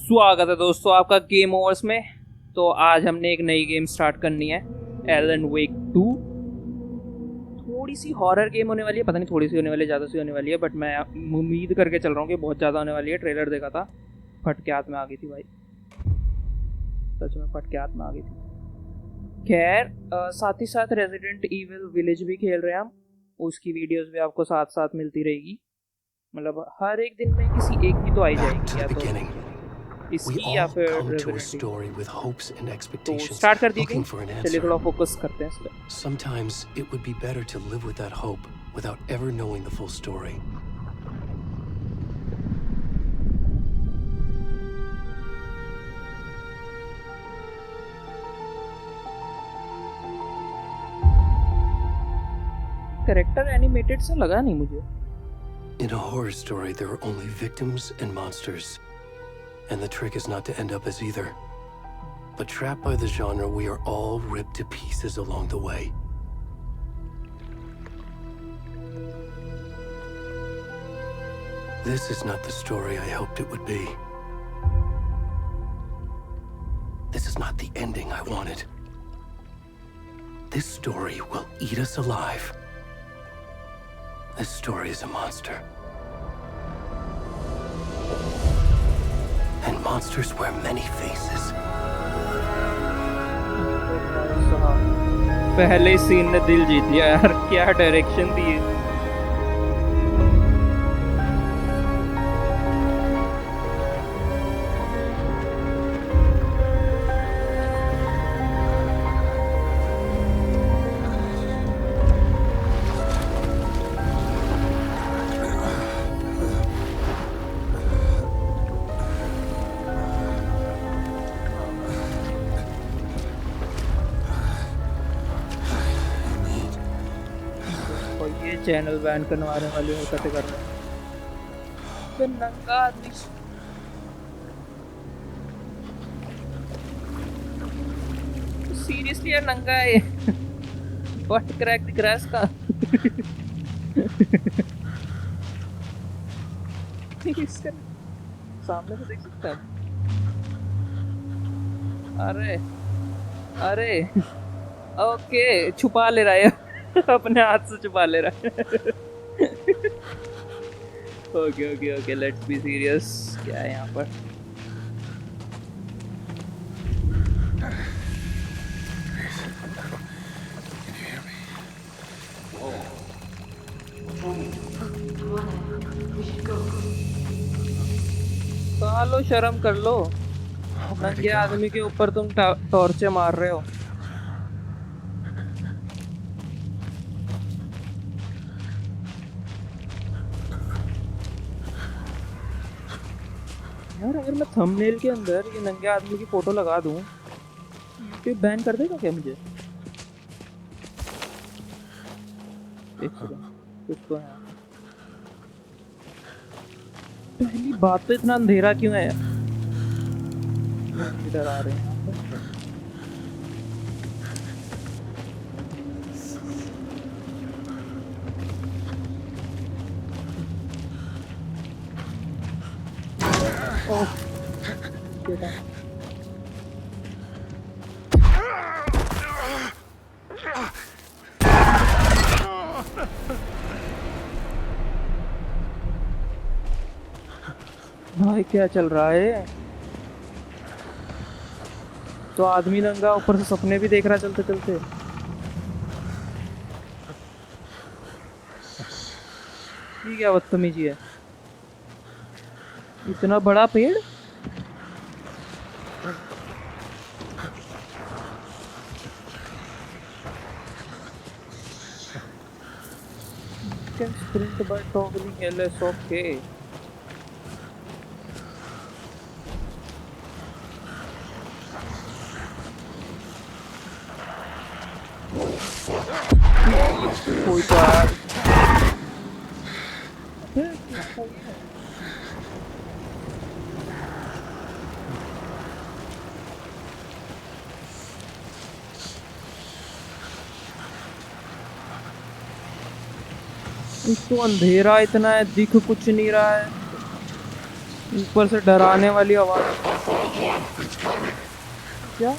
स्वागत है दोस्तों आपका गेम ओवर्स में। तो आज हमने एक नई गेम स्टार्ट करनी है, एलन वेक 2। थोड़ी सी हॉरर गेम होने वाली है, पता नहीं थोड़ी सी होने वाली है ज़्यादा सी होने वाली है, बट मैं उम्मीद करके चल रहा हूँ कि बहुत ज़्यादा होने वाली है। ट्रेलर देखा था, फट के हाथ में आ गई थी भाई, सच में फट के हाथ में आ गई थी। खैर साथ ही साथ रेजिडेंट ईविल विलेज भी खेल रहे हैं हम, उसकी वीडियोस भी आपको साथ साथ मिलती रहेगी। मतलब हर एक दिन में किसी एक की तो आई जाएगी, या तो इसकी या फिर रेजिडेंट। तो स्टार्ट कर दिए गेम, चलिए थोड़ा फोकस करते हैं इस पे। Sometimes it would be better to live with that hope without ever knowing the full story. Character animated सा लगा नहीं मुझे। In a horror story, there are only victims and monsters. And the trick is not to end up as either. But trapped by the genre, we are all ripped to pieces along the way. This is not the story I hoped it would be. This is not the ending I wanted. This story will eat us alive. This story is a monster. And monsters wear many faces. पहले scene ने दिल जीत लिया यार, क्या direction दी है। Channel ban करवाने वाले हरकतें कर रहे हैं। तो नंगा आदमी सीरियसली यार नंगा है, बट क्रैक दिख रहा है इसका। इसका सामने से देख सकता है। अरे अरे ओके, छुपा ले रहा है अपने हाथ से छुपा ले रहा है। Okay okay okay, let's be serious. क्या है यहाँ पर? लो शर्म कर लो, नंगे आदमी के ऊपर तुम टॉर्चे मार रहे हो। यार अगर मैं थंबनेल के अंदर ये नंगे आदमी की फोटो लगा दूं, यूट्यूब बैन कर देगा क्या मुझे? कुछ तो है। पहली बात तो इतना अंधेरा क्यों है? इधर आ रहे हैं। ओह बेटा, भाई क्या चल रहा है? तो आदमी नंगा, ऊपर से सपने भी देख रहा चलते चलते। ये क्या बदतमीजी है? इतना बड़ा पेड़, can sprint by toggling LS, okay. कोई तो एक तो अंधेरा इतना है, दिख कुछ नहीं रहा है, ऊपर से डराने वाली आवाज। क्या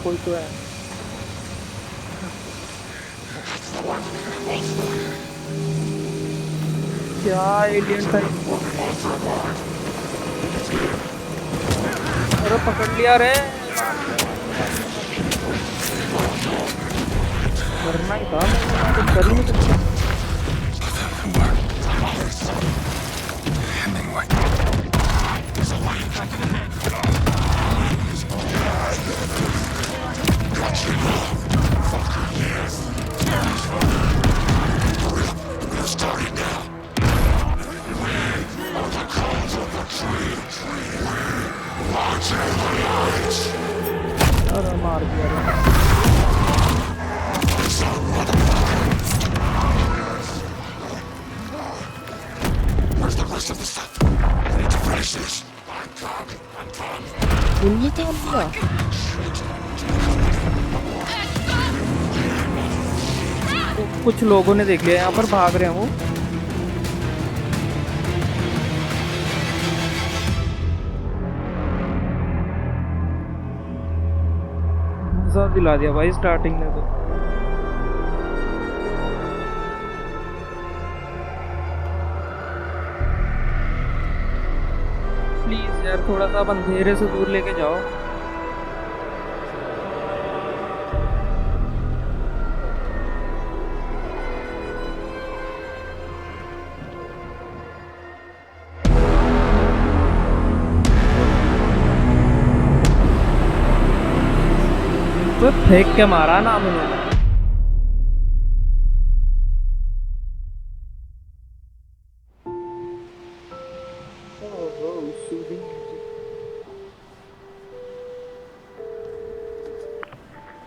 कोई तो है क्या एलियन टाइप अरे पकड़ लिया रे मरना ही था मैं कुछ कर ही नहीं सकता अरे मार दिया उन्हीं को दिया तो कुछ लोगों ने देख लिया यहाँ पर भाग रहे हैं वो मजा दिला दिया भाई स्टार्टिंग में तो प्लीज यार थोड़ा सा अंधेरे से दूर लेके जाओ तो फेंक के मारा नाम उन्होंने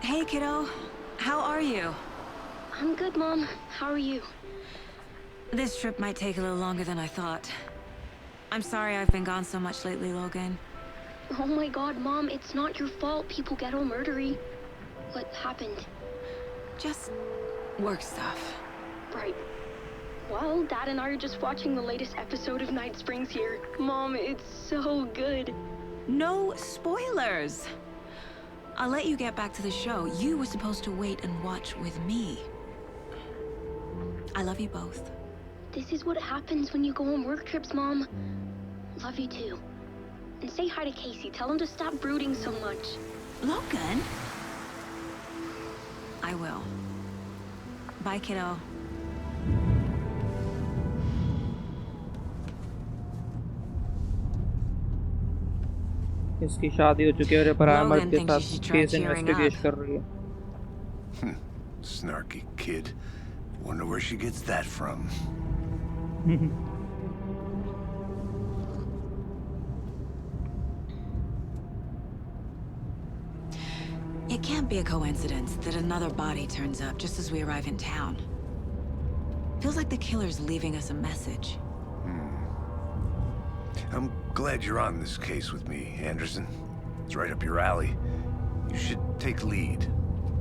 Hey kiddo, how are you? I'm good, Mom. How are you? This trip might take a little longer than I thought. I'm sorry I've been gone so much lately, Logan. Oh my god, Mom, it's not your fault people get all murdery. What happened? Just work stuff. Right. Well, Dad and I are just watching the latest episode of Night Springs here. Mom, it's so good. No spoilers! I'll let you get back to the show. You were supposed to wait and watch with me. I love you both. This is what happens when you go on work trips, Mom. Love you too. And say hi to Casey. Tell him to stop brooding so much. Logan? I will. Bye, kiddo. इसकी शादी हो चुकी है और बराबर Logan के thinks you साथ should try case cheering investigate up. कर रही है Snarky kid. Wonder where she gets that from. It can't be a coincidence that another body turns up just as we arrive in town. Feels like the killer's leaving us a message. I'm glad you're on this case with me, Anderson. It's right up your alley. You should take lead.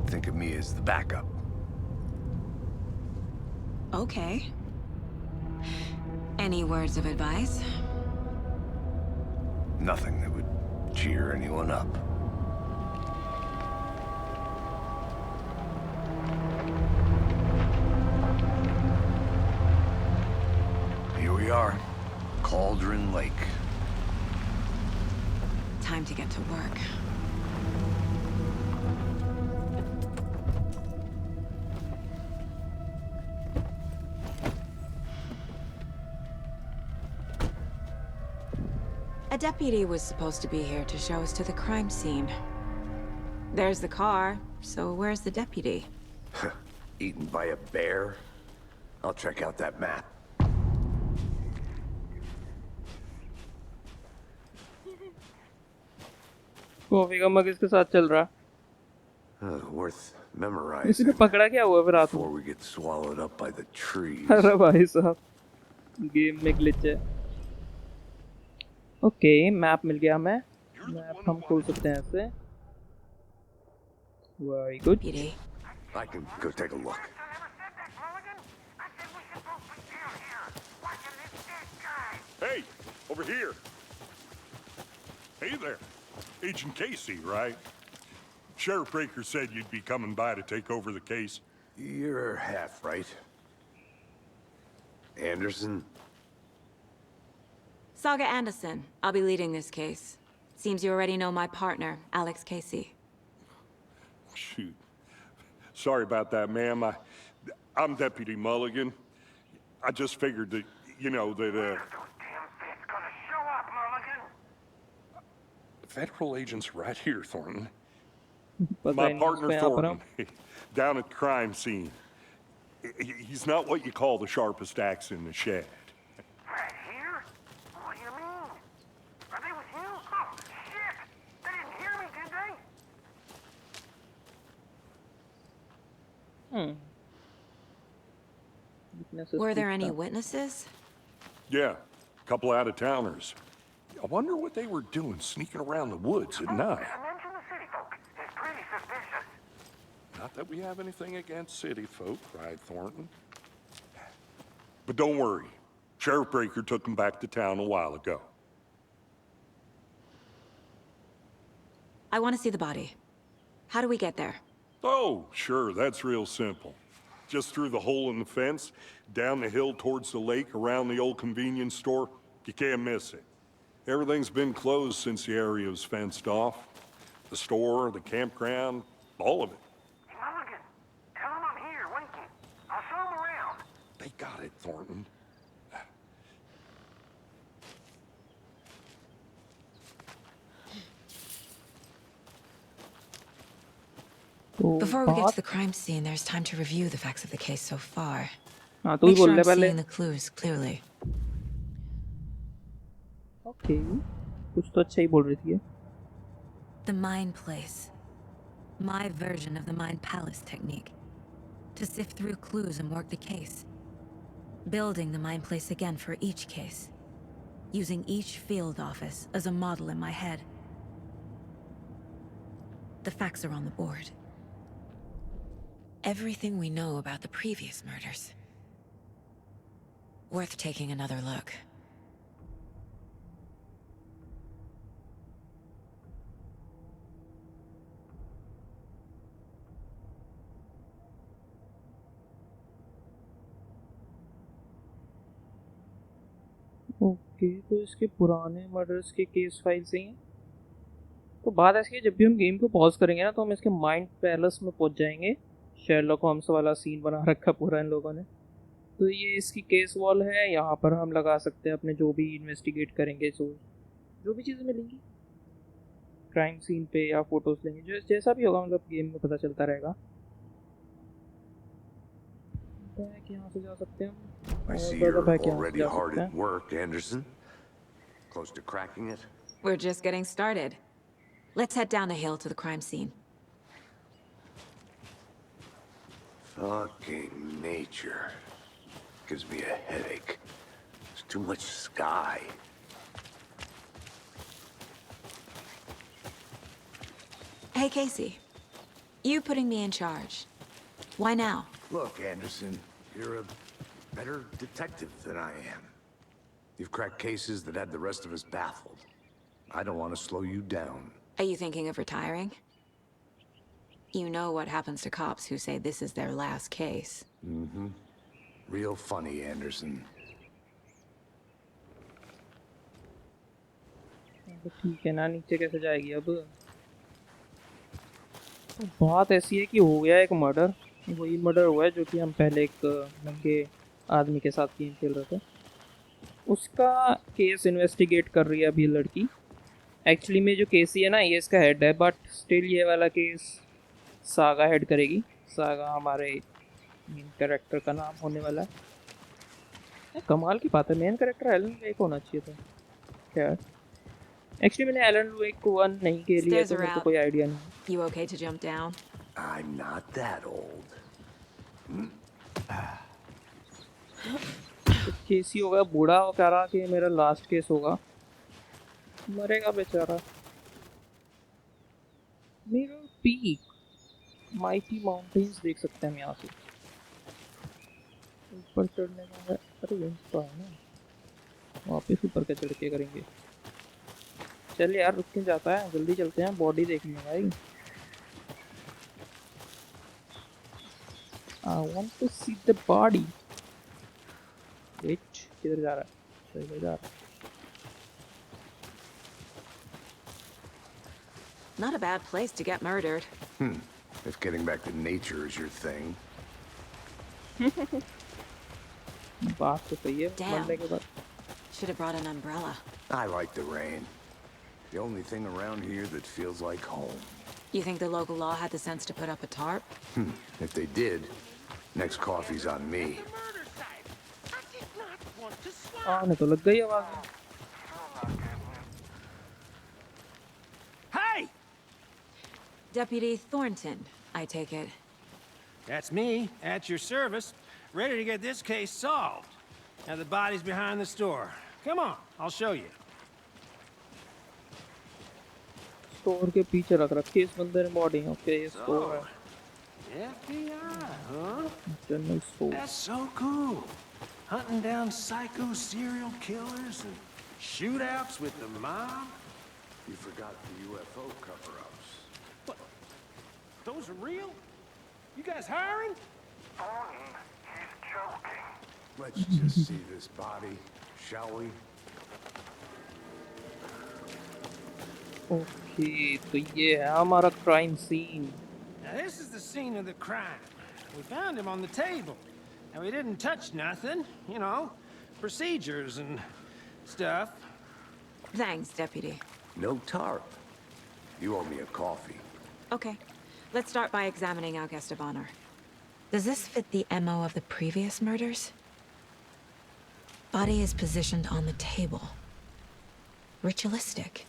Think of me as the backup. Okay. Any words of advice? Nothing that would cheer anyone up. Here we are. Cauldron Lake. Time to get to work. A deputy was supposed to be here to show us to the crime scene. There's the car, so where's the deputy? Eaten by a bear? I'll check out that map. Coffee का मग इसके साथ चल रहा Worth इसने memorizing पकड़ा क्या हुआ फिर रात before में we get swallowed up by the trees. अरे भाई साहब गेम में ग्लिच है ओके मैप मिल गया हमें। मैप हम खोल सकते हैं ऐसे। Very good. PD. I can go take a look. Hey, over here. Hey there. Agent Casey, right? Sheriff Breaker said you'd be coming by to take over the case. You're half right. Anderson? Saga Anderson. I'll be leading this case. Seems you already know my partner, Alex Casey. Shoot. Sorry about that, ma'am. I'm Deputy Mulligan. I just figured that, that, Federal agent's right here, Thornton. पता My ही नहीं partner उसको यहाँ पर हम। Thornton, down at the crime scene. He's not what you call the sharpest axe in the shed. Right here? What do you mean? Are they with you? Oh, shit! They didn't hear me, did they? Weaknesses Were there any दिखता। witnesses? Yeah, a couple out-of-towners. I wonder what they were doing sneaking around the woods at night. I mentioned the city folk. It's pretty suspicious. Not that we have anything against city folk, cried Thornton. But don't worry. Sheriff Breaker took them back to town a while ago. I want to see the body. How do we get there? Oh, sure, that's real simple. Just through the hole in the fence, down the hill towards the lake, around the old convenience store. You can't miss it. Everything's been closed since the area was fenced off. The store, the campground, all of it. Hey, Mulligan, tell them I'm here, waiting. I'll show them around. They got it, Thornton. तो Before we get बात to the crime scene, there's time to review the facts of the case so far. हाँ तू ही Make sure बोल ले I'm पहले। seeing the clues clearly. Okay कुछ तो अच्छा ही बोल रही थी ये। The Mind Place. My version of the Mind Palace technique. To sift through clues and work the case. Building the Mind Place again for each case. Using each field office as a model in my head. The facts are on the board. Everything we know about the previous murders. Worth taking another look. Okay तो इसके पुराने murders के case files ही हैं। तो बात ऐसी है जब भी हम गेम को पॉज करेंगे ना तो हम इसके माइंड पैलेस में पहुंच जाएंगे। शेरलॉक होम्स वाला सीन बना रखा पूरा इन लोगों ने। तो ये इसकी केस वॉल है, यहाँ पर हम लगा सकते हैं अपने जो भी इन्वेस्टिगेट करेंगे जो भी चीज़ें मिलेंगी क्राइम सीन पे या फोटोज लेंगे जैसा भी होगा मतलब गेम में पता चलता रहेगा। बैक यहाँ से जा सकते हैं हम। I see ज़्यादा you're बैक यहाँ से already जा hard सकते at हैं। work, Anderson. Close to cracking it? We're just getting started. Let's head down the hill to the crime scene. Fucking nature. Gives me a headache. There's too much sky. Hey, Casey. You putting me in charge. Why now? Look, Anderson, you're a better detective than I am. You've cracked cases that had the rest of us baffled. I don't want to slow you down. Are you thinking of retiring? You know what happens to cops who say this is their last case. Mm-hmm. Real funny, Anderson. ठीक है ना, नीचे कैसे जाएगी अब? तो बात ऐसी है कि हो गया एक मर्डर। वही मर्डर हुआ है जो कि हम पहले एक नंगे आदमी के साथ गेम खेल रहे थे। उसका केस इन्वेस्टिगेट कर रही है अभी लड़की। एक्चुअली में जो केस है ना ये इसका हेड है, बट स्टिल ये वाला केस सागा हेड करेगी। सागा हमारे मेन कैरेक्टर का नाम होने वाला है। कमाल की बात है, मेन कैरेक्टर एलन वेक होना चाहिए था। खैर एक्चुअली मैंने एलन वेक को 1 नहीं खेली है तो मेरे को कोई आइडिया नहीं। You okay to jump down? I'm not that old. केस ही होगा, बूढ़ा हो कह रहा कि मेरा लास्ट केस होगा। मरेगा बेचारा। मिरर पीक, माइटी माउंटेन्स देख सकते हैं हम यहाँ से। ऊपर चढ़ने का है, अरे यहीं तो है ना, वापस ऊपर के चढ़ के करेंगे। चल यार रुक के जाता है, जल्दी चलते हैं, बॉडी देखनी है भाई। I want to see the body. Wait, किधर जा रहा है? अच्छा इधर जा रहा है। Not a bad place to get murdered. If getting back to nature is your thing. बात तो सही है, Damn. मरने के बाद। Should have brought an umbrella. I like the rain. The only thing around here that feels like home. You think the local law had the sense to put up a tarp? If they did, next coffee's on me. Murder site. I did not want to swap. आने तो लग गई आवाज। Hey! Deputy Thornton, I take it. That's me, at your service, ready to get this case solved. Now the body's behind the store. Come on, I'll show you. Store के पीछे रख रखी है इस बंदे ने बॉडी। ओके ये store है, FBI, huh? General store. That's so cool. Hunting down psycho serial killers and shootouts with the mob. You forgot the UFO cover-ups. What? Those are real? You guys hiring? Tony, he's joking. Let's just see this body, shall we? Okay तो ये है हमारा crime scene. Now this is the scene of the crime. We found him on the table. And we didn't touch nothing, you know, procedures and stuff. Thanks, Deputy. No tarp. You owe me a coffee. Okay, let's start by examining our guest of honor. Does this fit the MO of the previous murders? Body is positioned on the table. Ritualistic.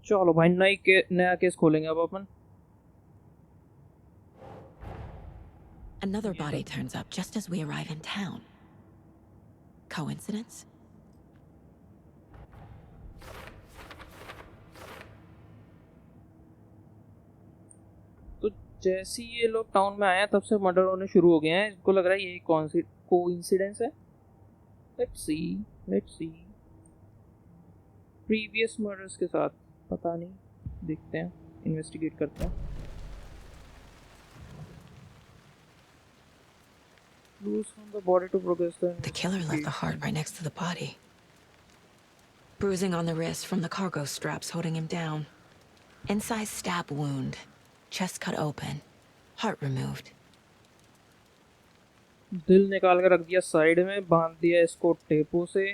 चलो भाई नया case खोलेंगे अब अपन। Another body turns up just as we arrive in town. Coincidence? तो जैसे ही ये लोग town में आए हैं तब से मर्डर होने शुरू हो गए हैं। इनको लग रहा है ये कौन सी कोइंसिडेंस है। लेट्स सी प्रीवियस मर्डर्स के साथ, पता नहीं, देखते हैं, इन्वेस्टिगेट करते हैं। Clues from the body to progress The killer left the heart right next to the body. Bruising on the wrist from the cargo straps holding him down. Incised stab wound. Chest cut open. Heart removed. दिल निकाल कर रख दिया side में, बांध दिया इसको टेपों से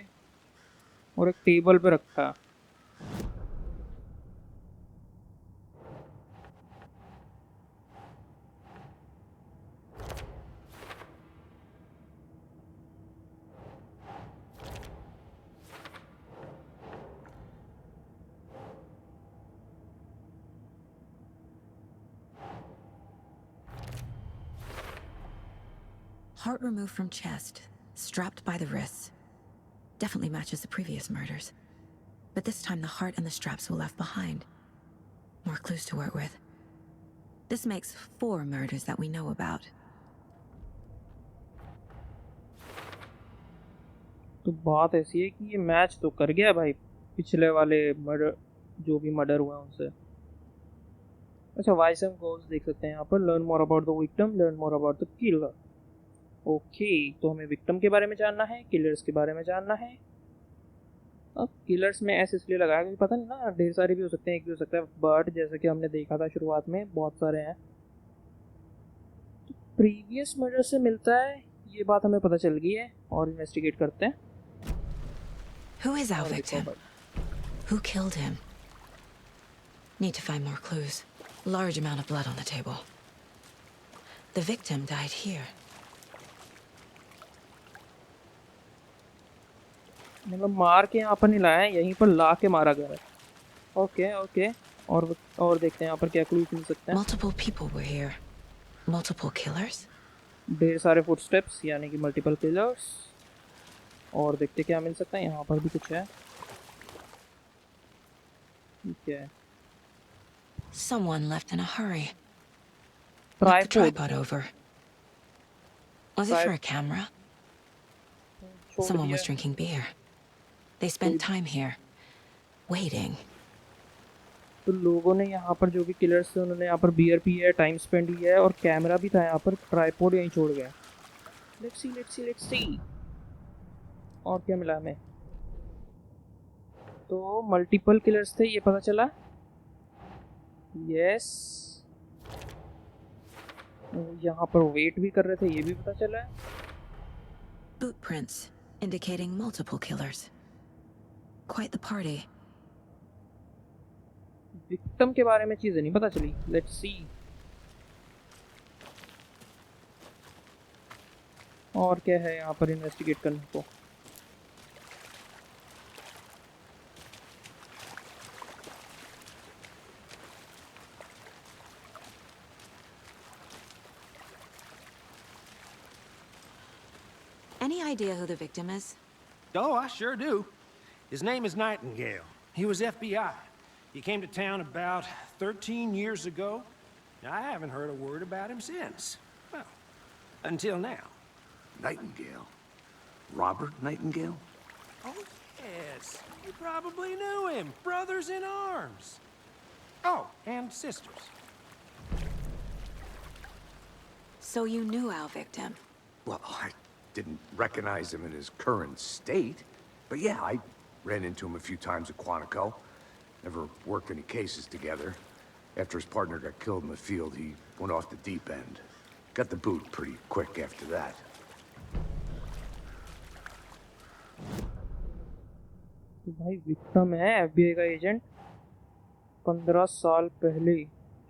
और एक टेबल पे रखा। Heart removed from chest, strapped by the wrists. Definitely matches the previous murders. But this time the heart and the straps were left behind. More clues to work with. This makes 4 murders that we know about. तो बात ऐसी है कि ये match तो कर गया भाई पिछले वाले मर्डर, जो भी मर्डर हुआ है उनसे। अच्छा वाइस एंड गोल्स देख सकते हैं यहाँ पर। Learn more about the victim, learn more about the killer. Okay तो हमें विक्टिम के बारे में जानना है, किलर्स के बारे में जानना है। अब किलर्स में ऐसे इसलिए लगाया क्योंकि पता नहीं ना, ढेर सारे भी हो सकते हैं, एक भी हो सकता है, बट जैसा कि हमने देखा था शुरुआत में बहुत सारे हैं। तो प्रीवियस मर्डर से मिलता है, ये बात हमें पता चल गई है और इन्वेस्टिगेट करते हैं। Who is our victim? Who killed him? Need to find more clues. Large amount of blood on the table. The victim died here. मतलब मार के यहाँ पर नहीं लाया है, यहीं पर ला के मारा गया है। ओके और देखते हैं यहाँ पर क्या क्लूज मिल सकते हैं। Multiple people were here. Multiple killers? ढेर सारे फुटस्टेप्स यानी कि मल्टीपल किलर्स। और देखते क्या मिल सकता है, यहाँ पर भी कुछ है। ठीक है। Someone left in a hurry. Knocked the tripod. tripod over. Was it for tribe a camera? छोड़ Someone दिया was है। drinking beer. They कोई spent time here, waiting. तो लोगों ने यहाँ पर जो भी किलर्स थे उन्होंने यहाँ पर बियर पी है, टाइम स्पेंड किया है, और कैमरा भी था यहाँ पर। ट्राइपॉड यहीं छोड़ गया। Let's see let's see let's see. और क्या मिला हमें? तो मल्टीपल किलर्स थे ये पता चला। यस। यहाँ पर वेट भी कर रहे थे ये भी पता चला है। Footprints indicating multiple killers. Quite the party. Victim के बारे में चीजें नहीं पता चली। Let's see. और क्या है यहाँ पर इन्वेस्टिगेट करने को? Any idea who the victim is? Oh, I sure do. His name is Nightingale. He was FBI. He came to town about 13 years ago. I haven't heard a word about him since. Well, until now. Nightingale? Robert Nightingale? Oh, yes. You probably knew him. Brothers in arms. Oh, and sisters. So you knew our victim? Well, I didn't recognize him in his current state. But yeah, I ran into him a few times at Quantico. Never worked any cases together. After his partner got killed in the field, he went off the deep end. Got the boot pretty quick after that. भाई victim है FBI का agent. 15 साल पहले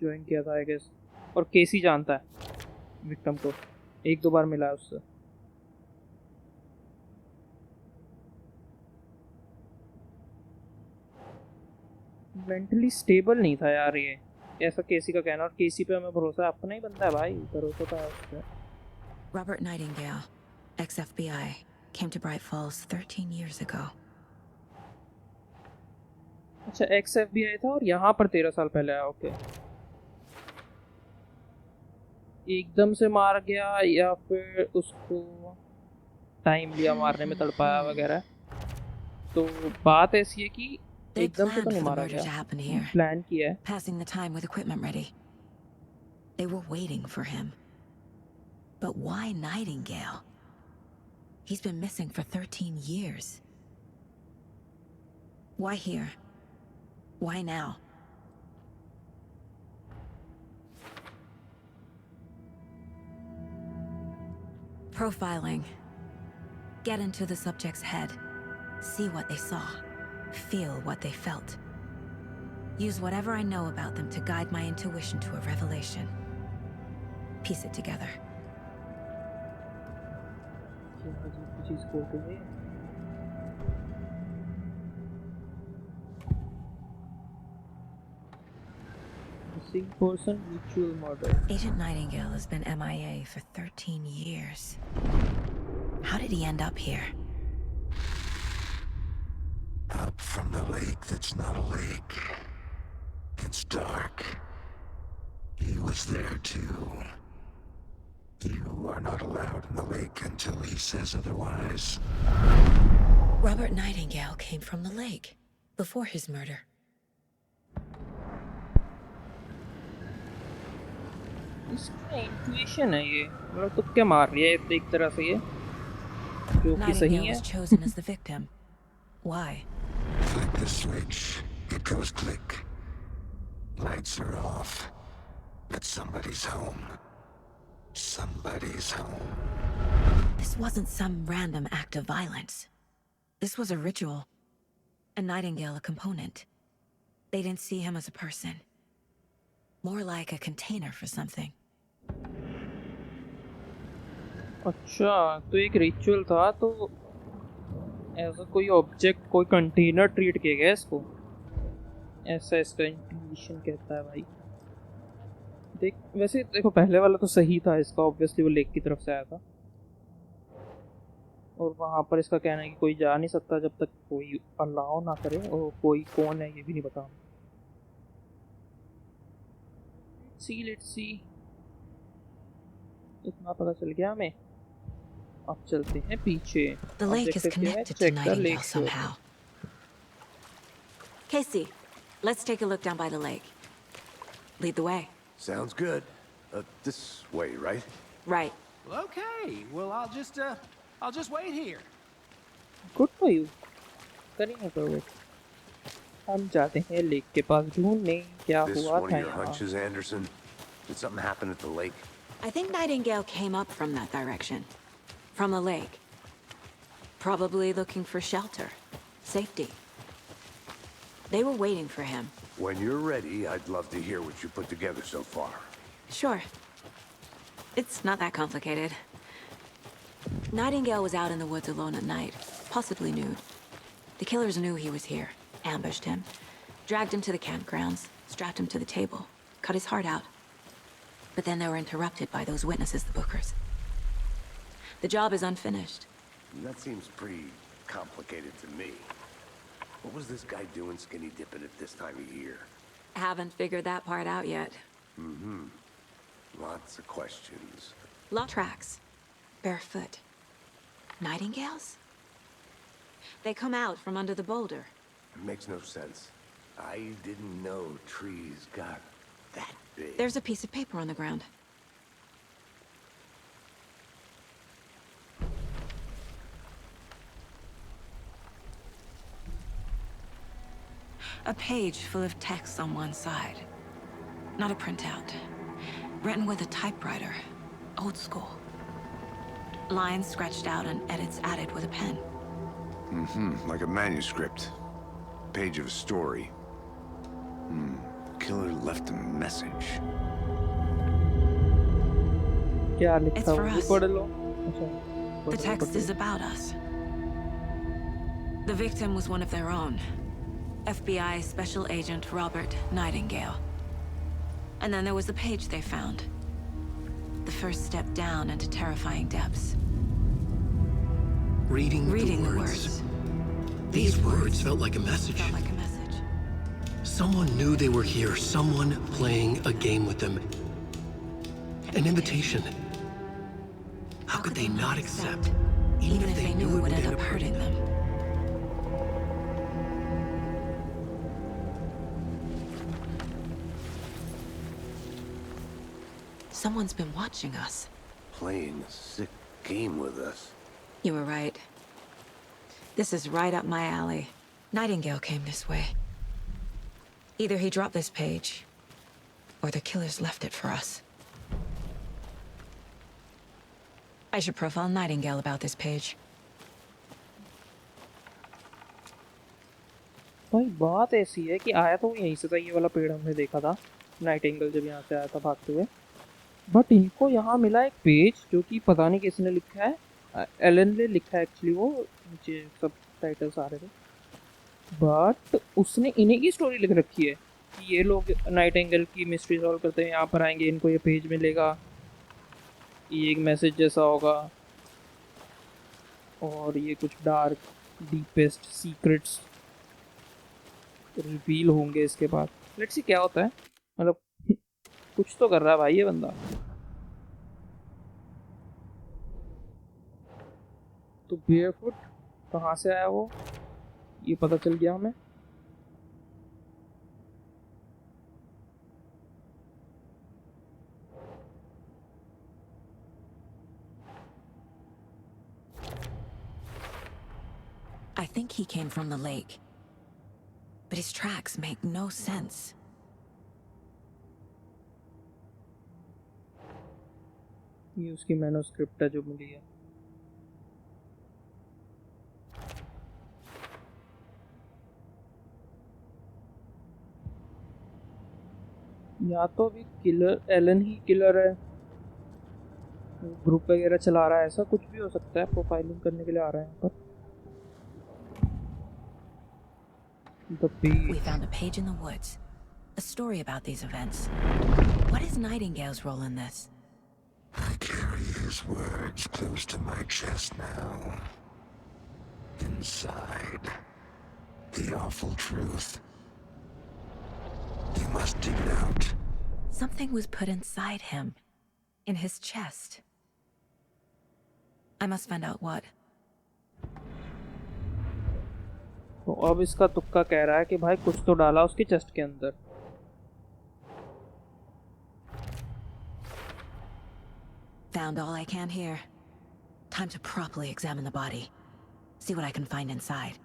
join किया था I guess. और केसी जानता है विक्टिम को, एक दो बार मिला है उससे। मेंटली स्टेबल नहीं था यार ये, ऐसा केसी का कहना। और केसी पे हमें भरोसा, अपना ही बंदा है भाई, भरोसा था उस पे। Robert Nightingale, ex-FBI, came to Bright Falls 13 years ago. अच्छा, एक्स एफबीआई था और यहाँ पर 13 साल पहले आया। ओके। एकदम से मार गया या फिर उसको टाइम लिया मारने में, तड़पाया वगैरह? तो बात ऐसी है कि They एकदम से planned तो for नहीं the मारा murder to गया, happen here, प्लान किया है। passing the time with equipment ready. They were waiting for him. But why Nightingale? He's been missing for 13 years. Why here? Why now? Profiling. Get into the subject's head. See what they saw. Feel what they felt. Use whatever I know about them to guide my intuition to a revelation. Piece it together. चीज को missing person ritual murder. Agent Nightingale has been MIA for 13 years. How did he end up here? Up from the lake that's not a lake. It's dark. He was there too. You are not allowed in the lake until he says otherwise. Robert Nightingale came from the lake before his murder. इसका intuition है ये, मतलब तो क्या मार रही है एक तरह से ये, जो कि सही Nightingale है। was chosen as the victim. Why? Flick the switch. It goes click. Lights are off. But somebody's home. Somebody's home. This wasn't some random act of violence. This was a ritual. And Nightingale a component. They didn't see him as a person. More like a container for something. अच्छा, तो एक ritual था, तो ऐसा कोई object, कोई container treat किया गया इसको, ऐसा इसका इंट्यूशन कहता है भाई। देख वैसे देखो पहले वाला तो सही था इसका, ऑब्वियसली वो लेक की तरफ से आया था और वहाँ पर इसका कहना है कि कोई जा नहीं सकता जब तक कोई अलाउ ना करे, और कोई कौन है ये भी नहीं पता। लेट्स सी इतना पता चल गया हमें। अब चलते हैं पीछे। The lake is ऑब्जेक्टिव क्या है? connected to check the Nightingale lake shore. somehow. Casey, let's take a look down by the lake. Lead the way. Sounds good. This way, right? Right. Well, okay. Well, I'll just wait here. Good for you, करेंगे करोगे। हम जाते हैं lake के पास ढूंढने क्या This हुआ one था of your यहाँ। hunches, Anderson? Did something happen at the lake? I think Nightingale came up from that direction. From the lake. Probably looking for shelter. Safety. They were waiting for him. When you're ready, I'd love to hear what you put together so far. Sure. It's not that complicated. Nightingale was out in the woods alone at night, possibly nude. The killers knew he was here, ambushed him, dragged him to the campgrounds, strapped him to the table, cut his heart out. But then they were interrupted by those witnesses, the Bookers. The job is unfinished. That seems pretty complicated to me. What was this guy doing skinny dipping at this time of year? Haven't figured that part out yet. Mm-hmm. Lots of questions. Lot tracks. Barefoot. Nightingales? They come out from under the boulder. It makes no sense. I didn't know trees got that big. There's a piece of paper on the ground. A page full of text on one side. Not a printout. Written with a typewriter. Old school. Lines scratched out and edits added with a pen. Mm-hmm. Like a manuscript. Page of a story. Killer left a message. क्या लिखा It's for हुआ? us. पढ़ लो। अच्छा, The text is about us. The victim was one of their own. FBI Special Agent Robert Nightingale. And then there was the page they found. The first step down into terrifying depths. Reading the words. These words felt like a message. Felt like a message. Someone knew they were here, someone playing a game with them. An invitation. How could they not accept, even if they knew it would end up hurting them? Someone's been watching us. Playing a sick game with us. You were right. This is right up my alley. Nightingale came this way. Either he dropped this page, or the killers left it for us. I should profile Nightingale about this page. भाई बात ऐसी है कि आया तो यहीं से था, ये वाला पेड़ हमने देखा था नाइटिंगेल जब यहाँ से आया था भागते हुए, बट इनको यहाँ मिला एक पेज जो कि पता नहीं किसने लिखा है। एलन ने लिखा है एक्चुअली, वो नीचे सब टाइटल्स आ रहे थे, बट उसने इन्हीं की स्टोरी लिख रखी है कि ये लोग नाइटिंगेल की मिस्ट्री सॉल्व करते हैं, यहाँ पर आएंगे, इनको ये पेज मिलेगा, ये एक मैसेज जैसा होगा और ये कुछ डार्क डीपेस्ट सीक्रेट्स रिवील होंगे इसके बाद। लेट्स सी क्या होता है, मतलब कुछ तो कर रहा है भाई ये बंदा। तो बेयरफुट कहाँ से आया वो, ये पता चल गया हमें। I think he came from the lake. But his tracks make no sense. ये उसकी मैन्युस्क्रिप्ट है जो मिली है। या तो भी किलर एलन ही किलर है, ग्रुप वगैरह चला रहा है, ऐसा कुछ भी हो सकता है। प्रोफाइलिंग करने के लिए आ रहा है यहाँ पर। We found a page in the woods. A story about these events. What is Nightingale's role in this? I carry his words close to my chest now. Inside, the awful truth. You must dig it out. Something was put inside him. In his chest. I must find out what. तो अब इसका तुक्का कह रहा है कि भाई कुछ तो डाला उसकी चेस्ट के अंदर. Found all I can here. Time to properly examine the body. See what I can find inside.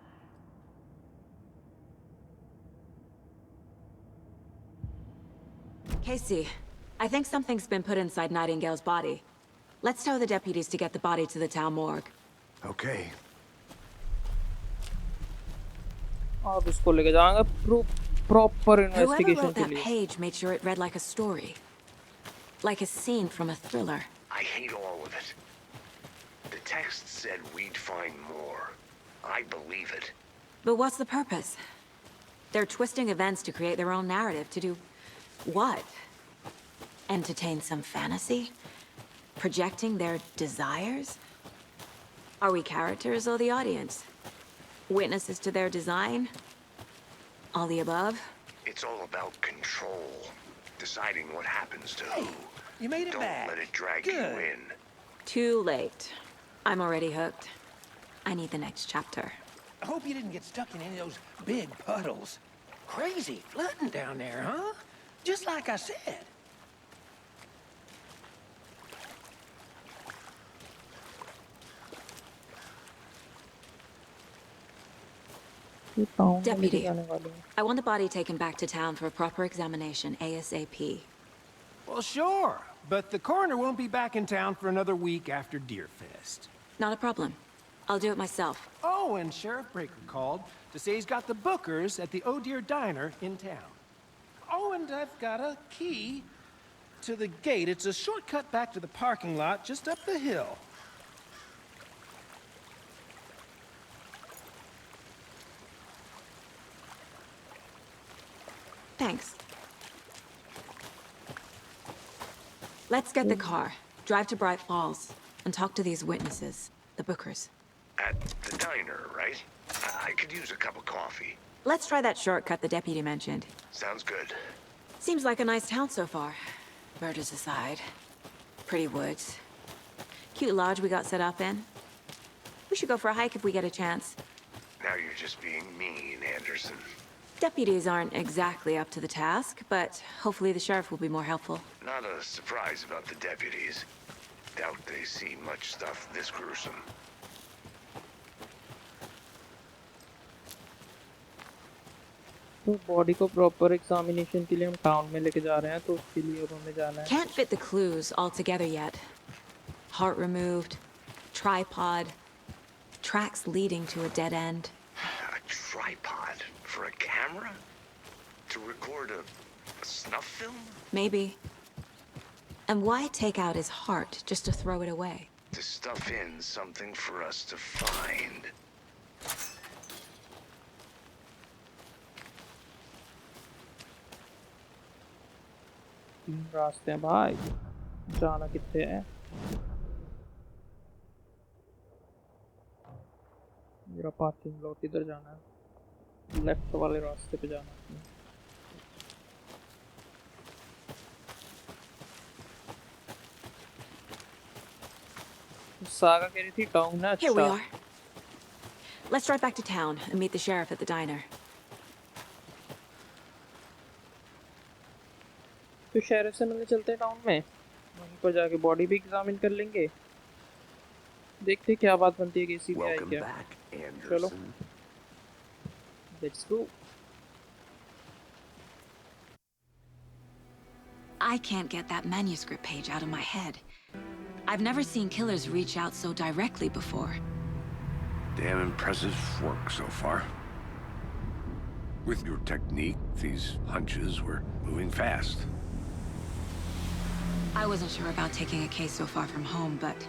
Casey, I think something's been put inside Nightingale's body. Let's tell the deputies to get the body to the town morgue. Okay. अब इसको लेके जाएंगे proper Whoever investigation wrote के that लिए. page made sure it read like a story. Like a scene from a thriller. I hate all of it. The text said we'd find more. I believe it. But what's the purpose? They're twisting events to create their own narrative. To do what? Entertain some fantasy? Projecting their desires? Are we characters or the audience? Witnesses to their design? All the above? It's all about control. Deciding what happens to who. You made it Don't back. let it drag Good. you in. Too late. I'm already hooked. I need the next chapter. I hope you didn't get stuck in any of those big puddles. Crazy flooding down there, huh? Just like I said. Deputy, I want the body taken back to town for a proper examination ASAP. Well, sure. But the coroner won't be back in town for another week after Deerfest. Not a problem. I'll do it myself. Oh, and Sheriff Breaker called to say he's got the bookers at the Oh Dear Diner in town. Oh, and I've got a key to the gate. It's a shortcut back to the parking lot just up the hill. Thanks. Let's get the car, drive to Bright Falls, and talk to these witnesses, the bookers. At the diner, right? I could use a cup of coffee. Let's try that shortcut the deputy mentioned. Sounds good. Seems like a nice town so far. Murders aside. Pretty woods. Cute lodge we got set up in. We should go for a hike if we get a chance. Now you're just being mean, Anderson. Deputies aren't exactly up to the task, but hopefully the sheriff will be more helpful. Not a surprise about the deputies. Doubt they see much stuff this gruesome. तो body को proper examination के लिए हम town में लेके जा रहे हैं तो उसके लिए अब हमें जाना है. Can't fit the clues all together yet. Heart removed, tripod, tracks leading to a dead end. A tripod for a camera? To record a snuff film? Maybe. And why take out his heart just to throw it away? To stuff in something for us to find. तीन रास्ते हैं भाई. जाना कितने हैं? मेरा parking lot इधर जाना है. लेफ्ट वाले रास्ते पे जाना है. सागा कह रही थी टाउन है. Here we अच्छा. are. Let's drive back to town and meet the sheriff at the diner. तो शेरिफ से मिलने चलते हैं टाउन में. वहीं पर जाके बॉडी भी एग्जामिन कर लेंगे. देखते हैं क्या बात बनती है केसी में. Welcome क्या back, चलो Anderson. Let's go. I can't get that manuscript page out of my head. I've never seen killers reach out so directly before. Damn impressive work so far. With your technique, these hunches were moving fast. I wasn't sure about taking a case so far from home, but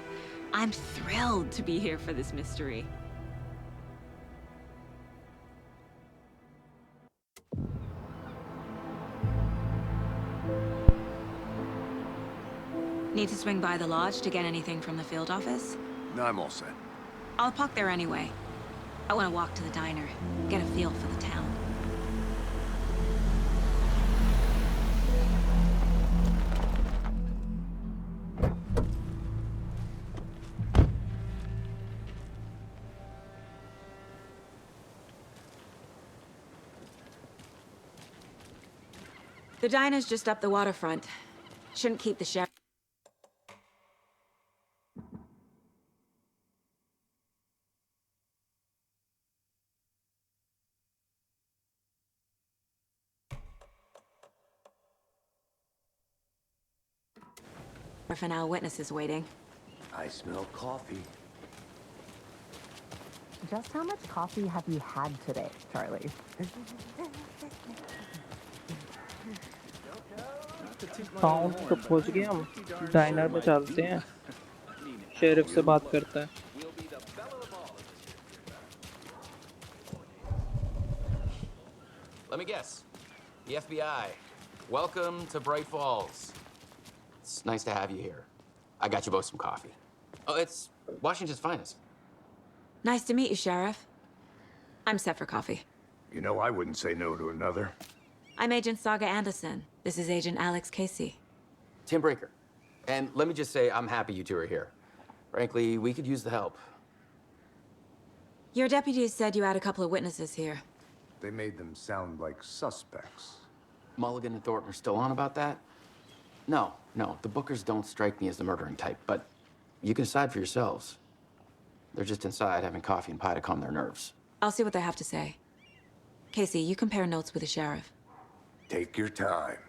I'm thrilled to be here for this mystery. Need to swing by the lodge to get anything from the field office? No, I'm all set. I'll park there anyway. I want to walk to the diner, get a feel for the town. The diner's just up the waterfront. Shouldn't keep the sheriff. For now, witnesses waiting. I smell coffee. Just how much coffee have you had today, Charlie? Town तो पहुंच गए हम dinar में चलते हैं sheriff से बात करता है Let me guess. The FBI. Welcome to Bright Falls. It's nice to have you here. I got you both some coffee. Oh, it's Washington's finest. Nice to meet you, Sheriff. I'm set for coffee. You know, I wouldn't say no to another. I'm Agent Saga Anderson. This is Agent Alex Casey. Tim Breaker. And let me just say, I'm happy you two are here. Frankly, we could use the help. Your deputies said you had a couple of witnesses here. They made them sound like suspects. Mulligan and Thornton are still on about that? No. The Bookers don't strike me as the murdering type, but you can decide for yourselves. They're just inside having coffee and pie to calm their nerves. I'll see what they have to say. Casey, you compare notes with the sheriff. Take your time.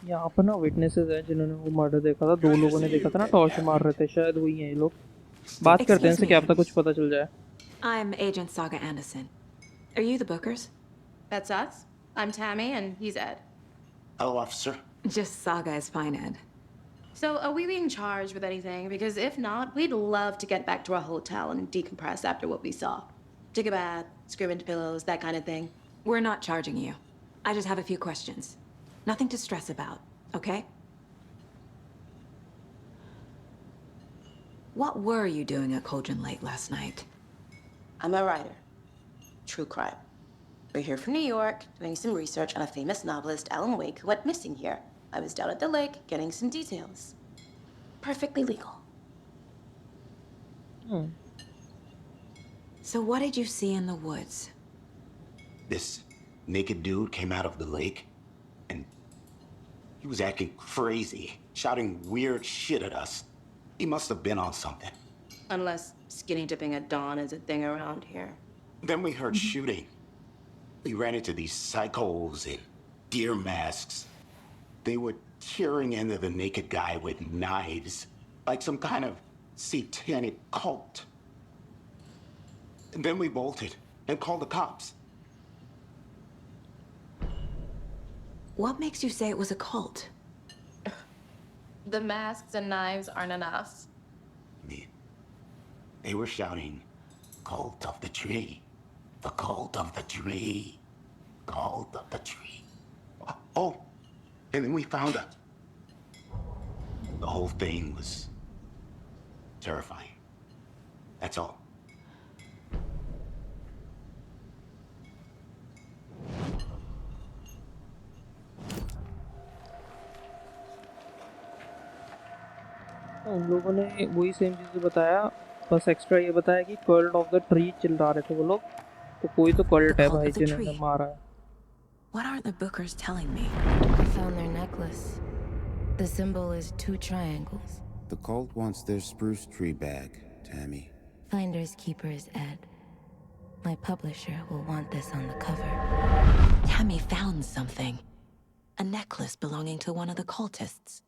यहाँ पर ना witnesses हैं जिन्होंने वो murder देखा था दो लोगों ने देखा था ना टॉर्च मार रहे थे शायद वही हैं ये लोग बात करते हैं इनसे क्या पता कुछ पता चल जाए I'm Agent Saga Anderson. Are you the Bookers? That's us. I'm Tammy, and he's Ed. Hello, officer. Just Saga is fine, Ed. So, are we being charged with anything? Because if not, we'd love to get back to our hotel and decompress after what we saw. Take a bath, scream into pillows, that kind of thing. We're not charging you. I just have a few questions. Nothing to stress about, okay? What were you doing at Cauldron Lake last night? I'm a writer. True crime. We're here from New York, doing some research on a famous novelist, Allan Wake, who went missing here. I was down at the lake, getting some details. Perfectly legal. So what did you see in the woods? This naked dude came out of the lake, and he was acting crazy, shouting weird shit at us. He must have been on something. Unless skinny dipping at dawn is a thing around here. Then we heard shooting. We ran into these psychos in deer masks. They were tearing into the naked guy with knives, like some kind of satanic cult. And then we bolted and called the cops. What makes you say it was a cult? The masks and knives aren't enough. They were shouting, "Cult of the tree, the cult of the tree, cult of the tree." Oh, and then we found her. The whole thing was terrifying. That's all. उन लोगों ने वही same चीज़ बताया बस extra ये बताया कि cult of the tree चिल्ला रहे थे वो लोग तो कोई तो कल्ट है भाई जिन्होंने मारा है What are the Bookers telling me? I found their necklace. The symbol is 2 triangles. The cult wants their spruce tree bag, Tammy. Finders keepers, Ed. My publisher will want this on the cover. Tammy found something. A necklace belonging to one of the cultists.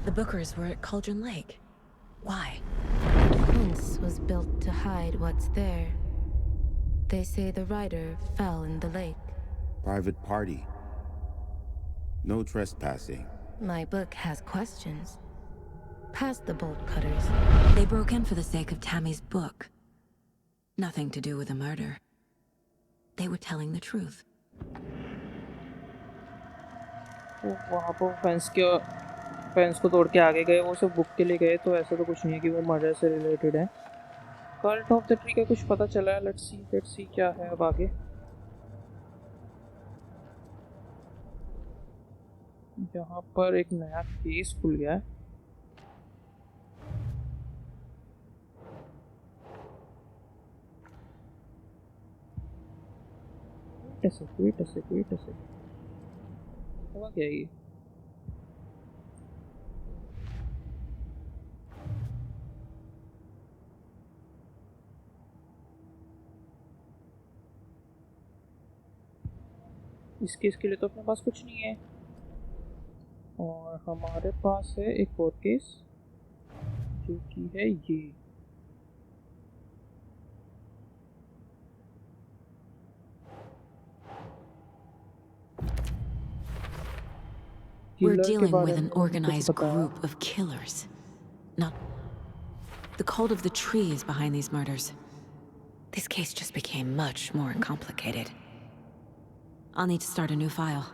The Bookers were at Cauldron Lake. Why? The fence was built to hide what's there. They say the rider fell in the lake. Private party. No trespassing. My book has questions. Past the bolt cutters. They broke in for the sake of Tammy's book. Nothing to do with the murder. They were telling the truth. वो वहाँ पर fence को तोड़ के आगे गए, वो सब बुक के लिए गए, तो ऐसा तो कुछ नहीं है कि वो मर्डर से रिलेटेड है। कल्ट ऑफ द ट्री का कुछ पता चला है? लेट्स सी क्या है अब आगे। यहाँ पर एक नया केस खुल गया है। Wait a second. हुआ क्या ये? इस केस के लिए तो अपने पास कुछ नहीं है, और हमारे पास है एक और केस जो कि है ये। We're किलर के dealing बारे with an में उन्होंने कुछ organized बताया। group of killers. Not... The cult of the tree is behind these murders. This case just became much more complicated. I'll need to start a new file.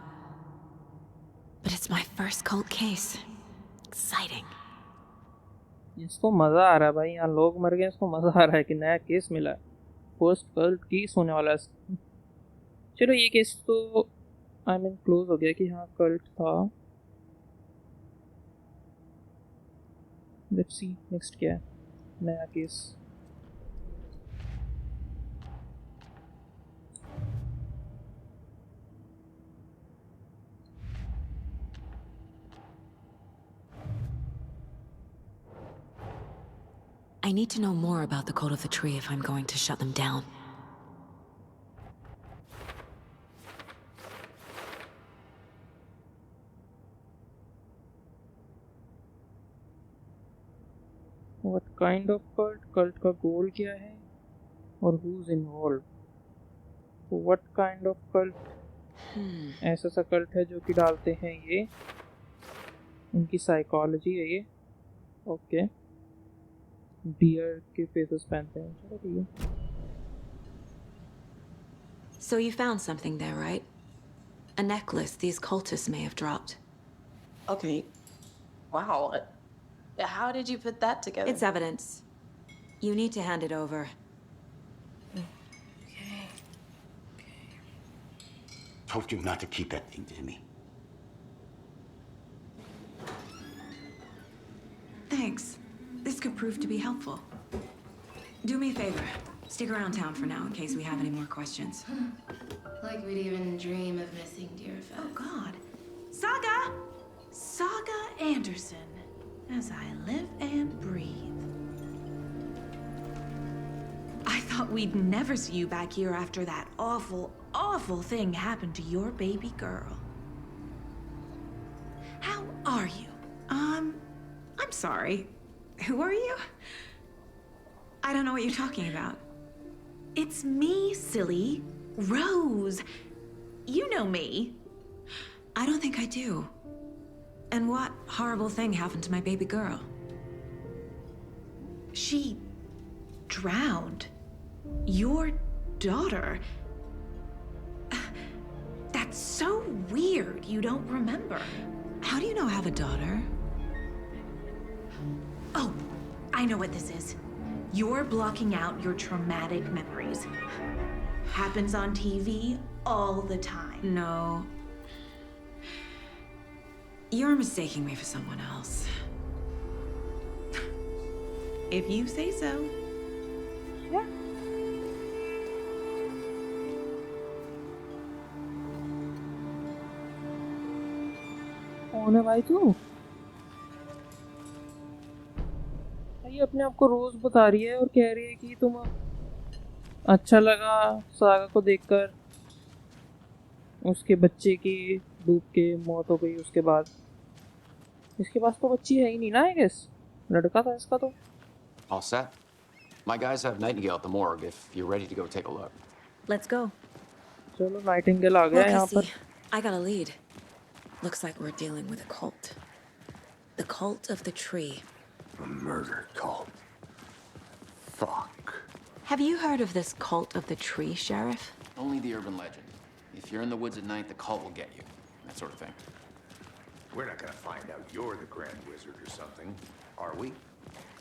But it's my first cult case. Exciting. इसको मजा आ रहा है भाई, यहाँ लोग मर गए, इसको मजा आ रहा है कि नया केस मिला है। फर्स्ट कल्ट केस होने वाला है। चलो ये केस तो आई मीन क्लोज हो गया कि हाँ कल्ट था। लेट्स सी नेक्स्ट क्या है नया case. I need to know more about the cult of the tree if I'm going to shut them down. What kind of cult? Cult का गोल क्या है और who's involved? What kind of cult? ऐसा सा cult है जो कि डालते हैं ये, उनकी साइकोलॉजी है ये। ओके, बियर के फेसेस पहनते हैं, चलो ठीक है। So you found something there, right? A necklace these cultists may have dropped. Okay. Wow. How did you put that together? It's evidence. You need to hand it over. Okay. Told you not to keep that thing to me. Thanks. This could prove to be helpful. Do me a favor. Stick around town for now in case we have any more questions. Like we'd even dream of missing dear Fez. Oh, God. Saga! Saga Anderson. As I live and breathe. I thought we'd never see you back here after that awful, awful thing happened to your baby girl. How are you? I'm sorry. Who are you? I don't know what you're talking about. It's me, silly. Rose. You know me. I don't think I do. And what horrible thing happened to my baby girl? She drowned. Your daughter. That's so weird you don't remember. How do you know I have a daughter? Oh, I know what this is. You're blocking out your traumatic memories. Happens on TV all the time. No. You're mistaking me for someone else. If you say so. Yeah. कौन है भाई तू? ये अपने आप को रोज बता रही है और कह रही है कि तुम अच्छा लगा सागा को देखकर, उसके बच्चे की डूब के मौत हो गई उसके बाद। इसके पास तो बच्ची है ही नहीं ना, आई गेस लड़का था इसका तो। All set. My guys have Nightingale at the morgue if you're ready to go take a look. Let's go. चलो नाइटिंगेल आ गया यहाँ पर। I got a lead. Looks like we're dealing with a cult. The cult of the tree. A murder cult. Fuck. Have you heard of this cult of the tree, Sheriff? Only the urban legend. If you're in the woods at night, the cult will get you. That sort of thing. We're not gonna find out you're the Grand Wizard or something, are we?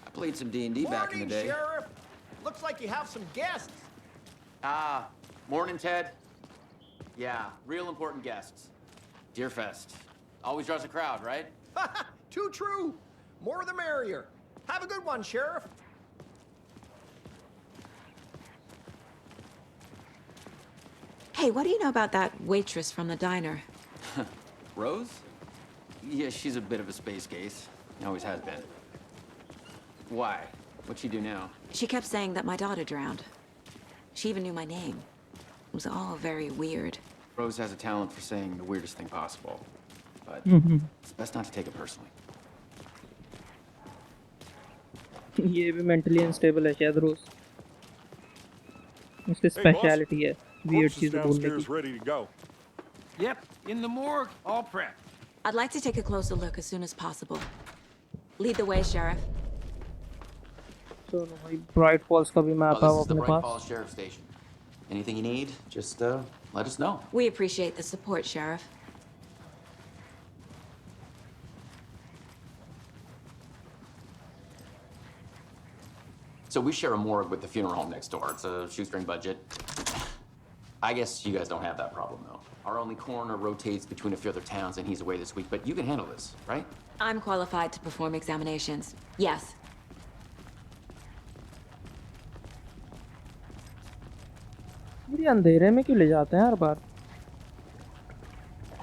I played some D&D back in the day. Sheriff. Looks like you have some guests. Morning, Ted. Yeah, real important guests. Deerfest. Always draws a crowd, right? Too true. More the merrier. Have a good one, Sheriff. Hey, what do you know about that waitress from the diner? Rose? Yeah, she's a bit of a space case. Always has been. Why? What'd she do now? She kept saying that my daughter drowned. She even knew my name. It was all very weird. Rose has a talent for saying the weirdest thing possible. But it's best not to take it personally. ये भी mentally unstable है शायद रोज. उसकी speciality है weird चीजें बोलने की. Ready to go. Yep, in the morgue, all prepped. I'd like to take a closer look as soon as possible. Lead the way, Sheriff. So भाई Bright Falls का भी map है This is the अपने Bright pass. Falls Sheriff Station. Anything you need, just let us know. We appreciate the support, Sheriff. So we share a morgue with the funeral home next door. It's a shoestring budget. I guess you guys don't have that problem, though. Our only coroner rotates between a few other towns, and he's away this week. But you can handle this, right? I'm qualified to perform examinations. Yes. ये अंधेरे में क्यों ले जाते हैं हर बार?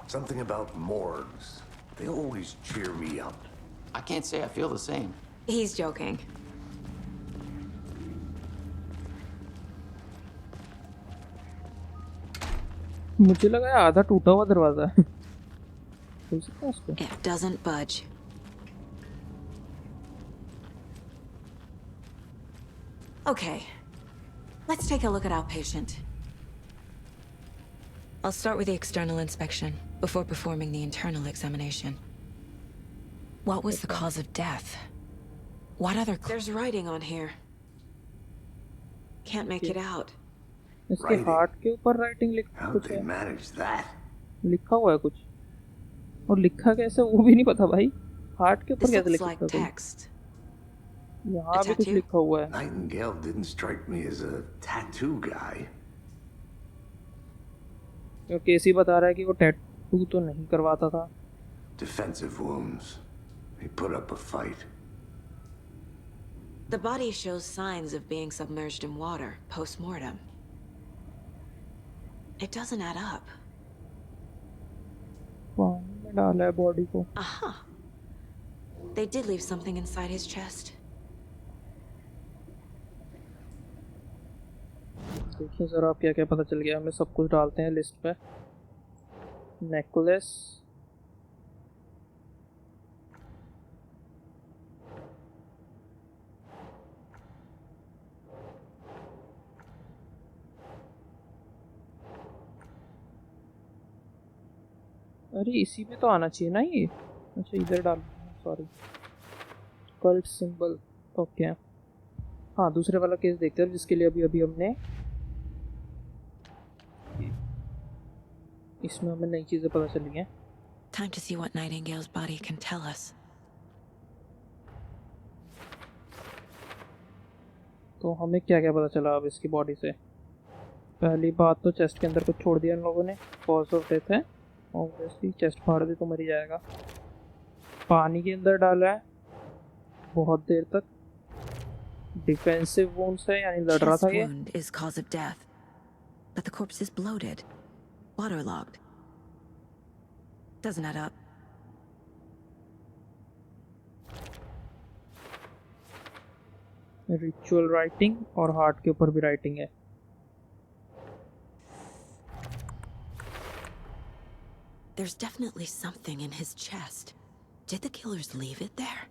Something about morgues. They always cheer me up. I can't say I feel the same. He's joking. मुझे लगा ये आधा टूटा हुआ दरवाजा है. खुल सकता है उसको? It doesn't budge. Okay. Let's take a look at our patient. I'll start with the external inspection before performing the internal examination. What was the cause of death? What other... There's writing on here. Can't make it out. इसके heart के ऊपर writing कुछ है. लिखा हुआ है कुछ. और लिखा कैसे वो भी नहीं पता भाई. हार्ट के ऊपर कैसे लिखा है? यहाँ भी कुछ लिखा हुआ है. Nightingale didn't strike me as a tattoo guy. केसी बता रहा है कि वो टैटू तो नहीं करवाता था. Defensive wounds. He put up a fight. The body shows signs of being submerged in water post-mortem. It doesn't add up. पानी में डाला है बॉडी को. Aha. They did leave something inside his chest. देखिए जरा क्या क्या पता चल गया. हमें सब कुछ डालते हैं लिस्ट पे. नेकलेस. अरे इसी पे तो आना चाहिए ना ये. अच्छा इधर डाल. सॉरी. Cult symbol. ओके. हाँ दूसरे वाला केस देखते हैं जिसके लिए अभी हमने इसमें हमें नई चीजें पता चली हैं. Time to see what Nightingale's body can tell us. तो हमें क्या क्या पता चला अब इसकी बॉडी से. पहली बात तो चेस्ट के अंदर कुछ छोड़ दिया इन लोगों ने. कॉज ऑफ डेथ है ऑब्वियसली. चेस्ट फाड़ दे तो मर ही जाएगा. पानी के अंदर डाला है बहुत देर तक. डिफेंसिव वुंड्स है यानी लड़ रहा था ये. Chest wound is cause of death, but the corpse is bloated, waterlogged. Doesn't add up. Ritual writing और हार्ट के ऊपर भी राइटिंग है. There's definitely something in his chest. Did the killers leave it there?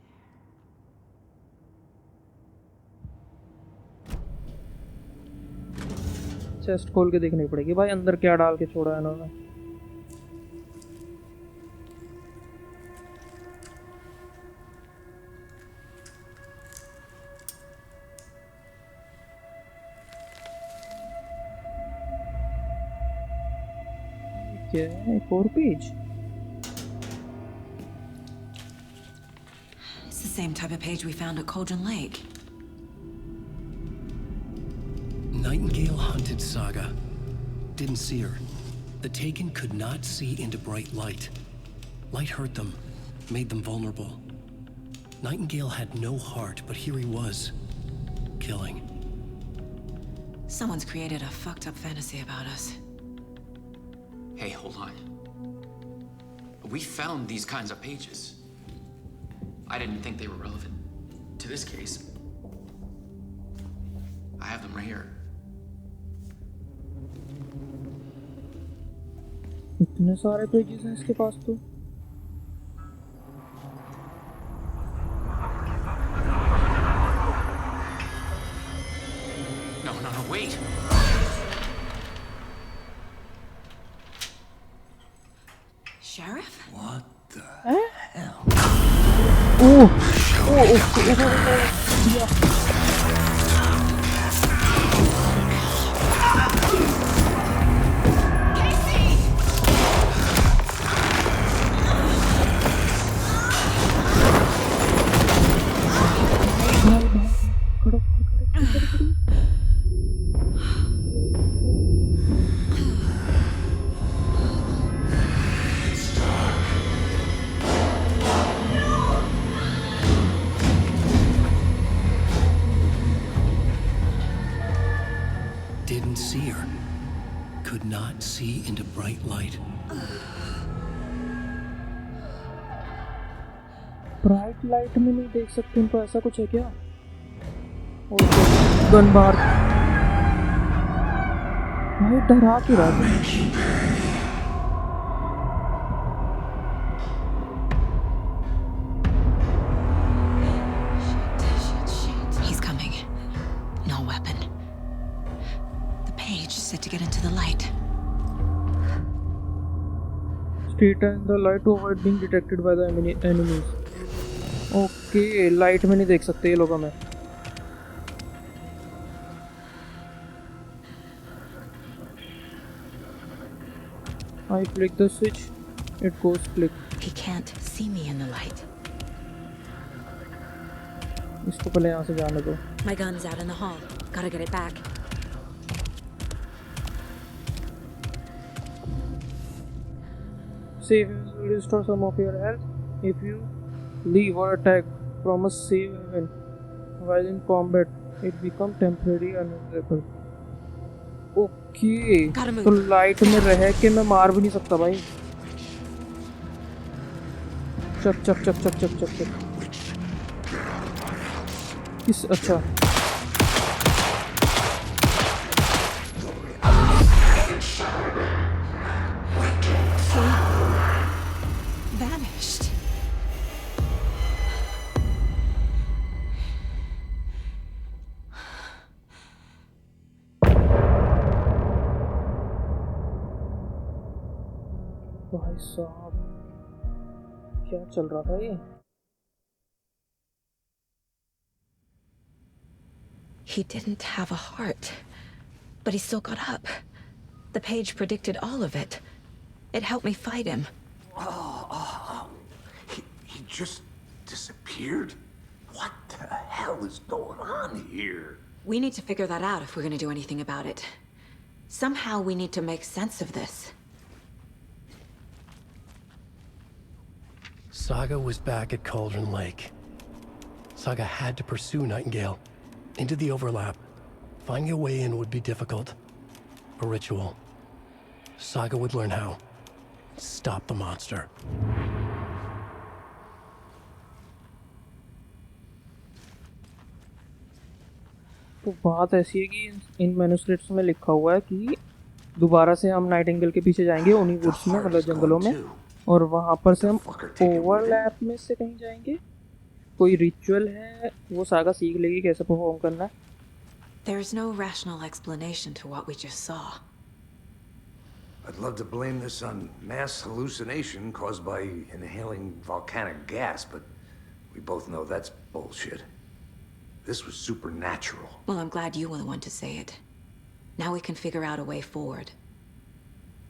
Chest खोल के देखनी पड़ेगी भाई अंदर क्या डाल के छोड़ा है इन्होंने. क्या है? एक और page. same type of page we found at Cauldron Lake. Nightingale hunted Saga. Didn't see her. The Taken could not see into bright light. Light hurt them, made them vulnerable. Nightingale had no heart, but here he was, killing. Someone's created a fucked up fantasy about us. Hey, hold on. We found these kinds of pages. I didn't think they were relevant to this case. I have them right here. इतने सारे pages हैं इसके पास तो। No, wait. Sheriff? What the hell? Didn't see her. Could not see into bright light. Bright light में नहीं देख सकते इनको, ऐसा कुछ है क्या? गन बार भाई डरा क्यों रहा है? He's coming. No weapon. The page said to get into the light. Stay in the light to avoid being detected by the enemies. Okay light में नहीं देख सकते ये लोग हमें। I flick the switch, it goes click. He can't see me in the light. इसको पहले यहाँ से जाने दो। My gun's out in the hall. Gotta get it back. Save will restore some of your health if you leave or attack from a save haven. While in combat, it becomes temporary unavailable. Okay तो light में रह के मैं मार भी नहीं सकता भाई। चक चक चक चक चक चक चक इस अच्छा Vanished. भाई साहब क्या चल रहा था ये? He didn't have a heart, but he still got up. The page predicted all of it. It helped me fight him. He just disappeared? What the hell is going on here? We need to figure that out if we're going to do anything about it. Somehow we need to make sense of this. Saga was back at Cauldron Lake. Saga had to pursue Nightingale into the overlap. Finding a way in would be difficult. A ritual. Saga would learn how. Stop the monster. तो बात ऐसी है कि इन manuscripts में लिखा हुआ है कि दोबारा से हम नाइटिंगेल के पीछे जाएंगे उन्हीं वुड्स में, मतलब जंगलों में, और वहाँ पर से हम ओवरलैप में से कहीं जाएंगे। कोई रिचुअल है, वो सागा सीख लेगी कैसे परफॉर्म करना है। There's no rational explanation to what we just saw. I'd love to blame this on mass hallucination caused by inhaling volcanic gas, but we both know that's bullshit. This was supernatural. Well, I'm glad you were the one to say it. Now we can figure out a way forward.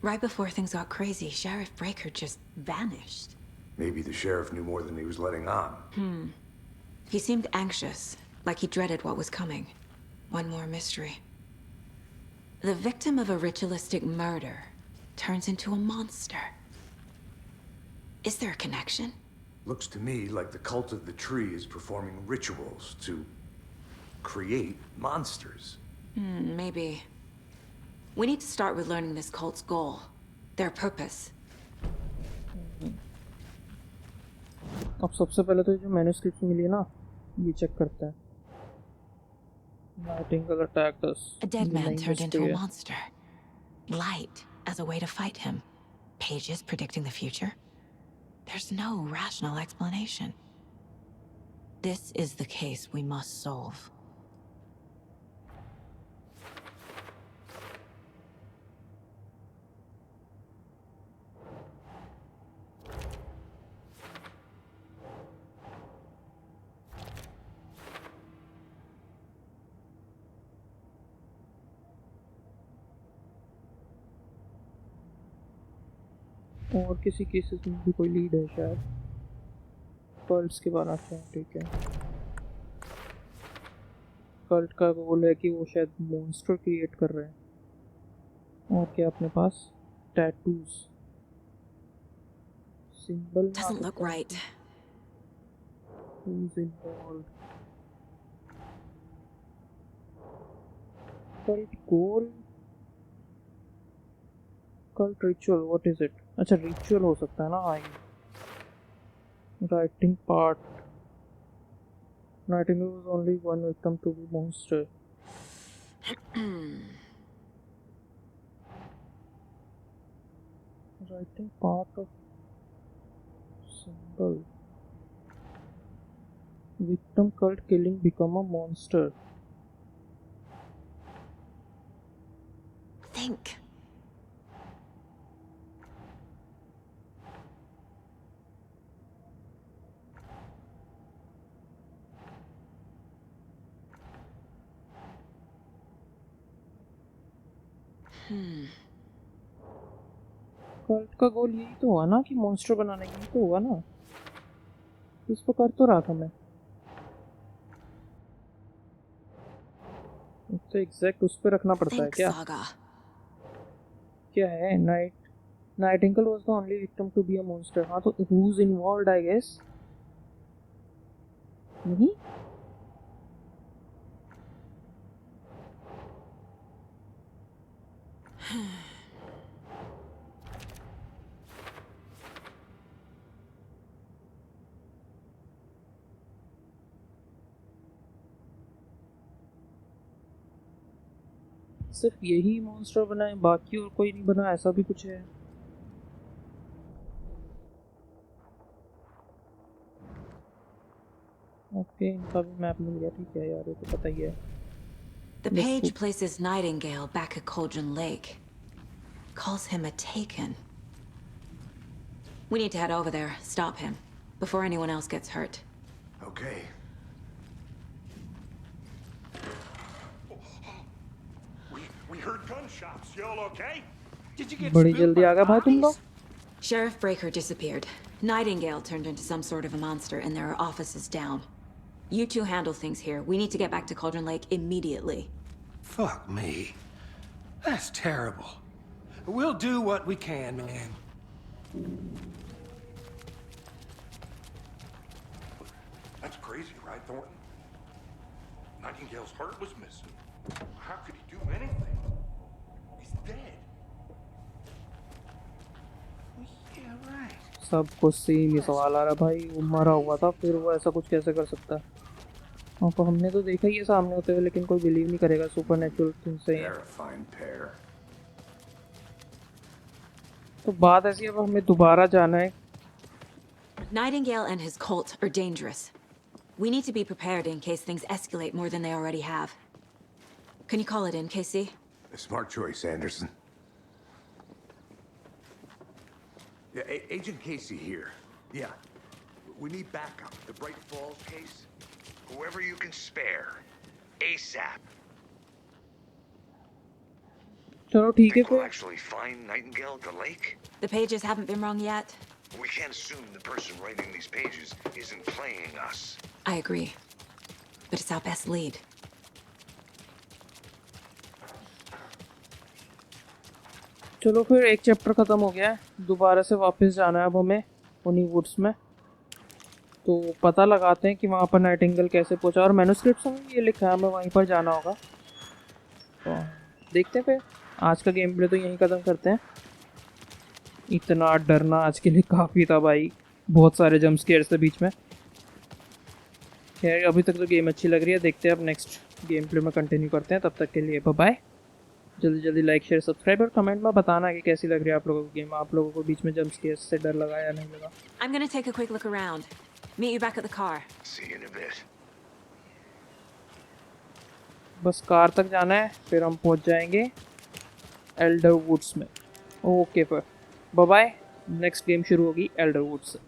Right before things got crazy, Sheriff Breaker just vanished. Maybe the sheriff knew more than he was letting on. He seemed anxious, like he dreaded what was coming. One more mystery. The victim of a ritualistic murder turns into a monster. Is there a connection? Looks to me like the cult of the tree is performing rituals to create monsters. Maybe. We need to start with learning this cult's goal, their purpose. अब सबसे पहले तो जो manuscript मिली है ना, ये check करते हैं. Nightingale attacked us. A dead man नई turned into mystery a है. monster. Light as a way to fight him. Pages predicting the future. There's no rational explanation. This is the case we must solve. और किसी cases में भी कोई lead है शायद. Cults के बारे में. ठीक है. कल्ट का गोल है कि वो शायद मॉन्स्टर क्रिएट कर रहे हैं. और क्या अपने पास tattoos. Symbol Doesn't look right. Who's involved? Cult goal. Cult ritual. What is it? अच्छा ritual हो सकता है ना. Writing part. Nightingale was only one victim to be monster. Writing part of symbol. Victim cult killing become a monster. Think. Cult का गोल यही तो हुआ ना कि मॉन्स्टर बनाने की. तो हुआ ना. इस पर कर तो रहा था मैं. तो एग्जैक्ट उस पर रखना पड़ता है क्या? क्या है? Nightingale was the only victim to be a monster. हाँ तो हूज इन्वॉल्वड आई गेस. नहीं. सिर्फ यही मॉन्स्टर बना है, बाकी और कोई नहीं बना, ऐसा भी कुछ है? ओके, इनका भी मैप मिल गया. ठीक है यार, ये तो पता ही है. The page places Nightingale back at Cauldron Lake. Calls him a taken. We need to head over there, stop him, before anyone else gets hurt. Okay. We heard gunshots. Y'all okay? Did you get बड़ी spooked जल्दी by आ गए भाई तुम लोग. Sheriff Breaker disappeared. Nightingale turned into some sort of a monster, and there are offices down. You two handle things here. We need to get back to Cauldron Lake immediately. Fuck me. That's terrible. We'll do what we can, man. That's crazy, right, Thornton? Nightingale's heart was missing. How could he do anything? He's dead. Yeah, right. सबको same ही सवाल आ रहा भाई. वो मरा हुआ था, फिर वो ऐसा कुछ कैसे कर सकता है? तो हमने तो देखा ही है सामने होते हुए, लेकिन कोई बिलीव नहीं करेगा. सुपरनैचुरल थिंग से है. तो बात ऐसी है, अब हमें दोबारा जाना है. Nightingale and his cult are dangerous. We need to be prepared in case things escalate more than they already have. Can you call it in, Casey? A smart choice, Anderson. Yeah, Agent Casey here. Yeah. We need backup. The Bright Falls case? Whoever you can spare. ASAP. चलो ठीक है Think we'll फिर. actually find Nightingale at the lake? The pages haven't been wrong yet. We can't assume the person writing these pages isn't playing us. I agree. But it's our best lead. चलो फिर एक chapter खत्म हो गया है, दोबारा से वापस जाना है अब हमें उन्हीं वुड्स में। तो पता लगाते हैं कि वहाँ पर नाइटिंगेल कैसे पहुँचा, और मैन्युस्क्रिप्ट्स में ये लिखा है हमें वहीं पर जाना होगा। तो देखते हैं फिर, आज का गेम प्ले तो यहीं ख़त्म करते हैं। इतना डरना आज के लिए काफ़ी था भाई, बहुत सारे जंप स्केयर्स थे बीच में। खैर अभी तक तो गेम अच्छी लग रही है, देखते हैं अब नेक्स्ट गेम प्ले में कंटिन्यू करते हैं। तब तक के लिए बाय बाय। जल्दी जल्दी लाइक शेयर सब्सक्राइब और कमेंट में बताना कि कैसी लग रही है आप लोगों को गेम, आप लोगों को बीच में जंप स्केयर्स से डर लगा या नहीं लगा। I'm gonna take a quick look around. Meet you back at the car. See you in a bit. Bus car तक जाना है, फिर हम पहुंच जाएंगे एल्डर वुड्स में। ओके फिर बाय बाय, नेक्स्ट गेम शुरू होगी एल्डर वुड्स से।